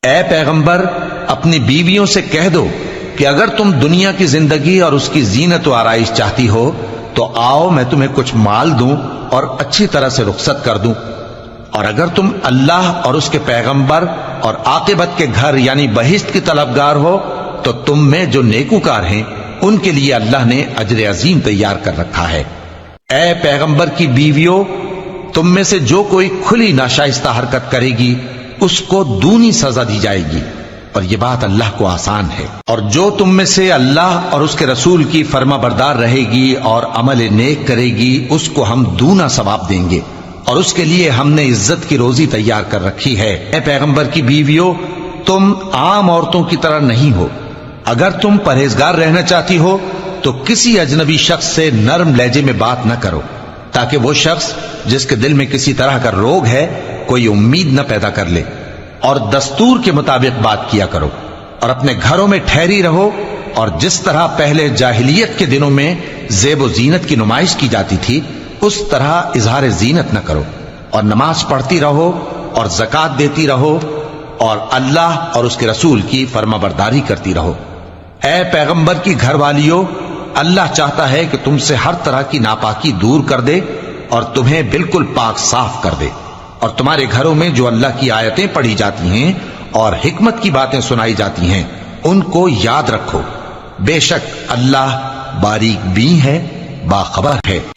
اے پیغمبر اپنی بیویوں سے کہہ دو کہ اگر تم دنیا کی زندگی اور اس کی زینت و آرائش چاہتی ہو تو آؤ میں تمہیں کچھ مال دوں اور اچھی طرح سے رخصت کر دوں، اور اگر تم اللہ اور اس کے پیغمبر اور عاقبت کے گھر یعنی بہشت کی طلبگار ہو تو تم میں جو نیکوکار ہیں ان کے لیے اللہ نے اجر عظیم تیار کر رکھا ہے۔ اے پیغمبر کی بیویوں، تم میں سے جو کوئی کھلی ناشائستہ حرکت کرے گی اس کو دونی سزا دی جائے گی، اور یہ بات اللہ کو آسان ہے۔ اور جو تم میں سے اللہ اور اس کے رسول کی فرما بردار رہے گی اور عمل نیک کرے گی اس کو ہم دونا ثواب دیں گے، اور اس کے لیے ہم نے عزت کی روزی تیار کر رکھی ہے۔ اے پیغمبر کی بیویوں، تم عام عورتوں کی طرح نہیں ہو۔ اگر تم پرہیزگار رہنا چاہتی ہو تو کسی اجنبی شخص سے نرم لہجے میں بات نہ کرو، تاکہ وہ شخص جس کے دل میں کسی طرح کا روگ ہے کوئی امید نہ پیدا کر لے، اور دستور کے مطابق بات کیا کرو، اور اپنے گھروں میں ٹھہری رہو، اور جس طرح پہلے جاہلیت کے دنوں میں زیب و زینت کی نمائش کی جاتی تھی اس طرح اظہار زینت نہ کرو، اور نماز پڑھتی رہو اور زکوٰۃ دیتی رہو، اور اللہ اور اس کے رسول کی فرما برداری کرتی رہو۔ اے پیغمبر کی گھر والیوں، اللہ چاہتا ہے کہ تم سے ہر طرح کی ناپاکی دور کر دے اور تمہیں بالکل پاک صاف کر دے، اور تمہارے گھروں میں جو اللہ کی آیتیں پڑھی جاتی ہیں اور حکمت کی باتیں سنائی جاتی ہیں ان کو یاد رکھو، بے شک اللہ باریک بین ہے، باخبر ہے۔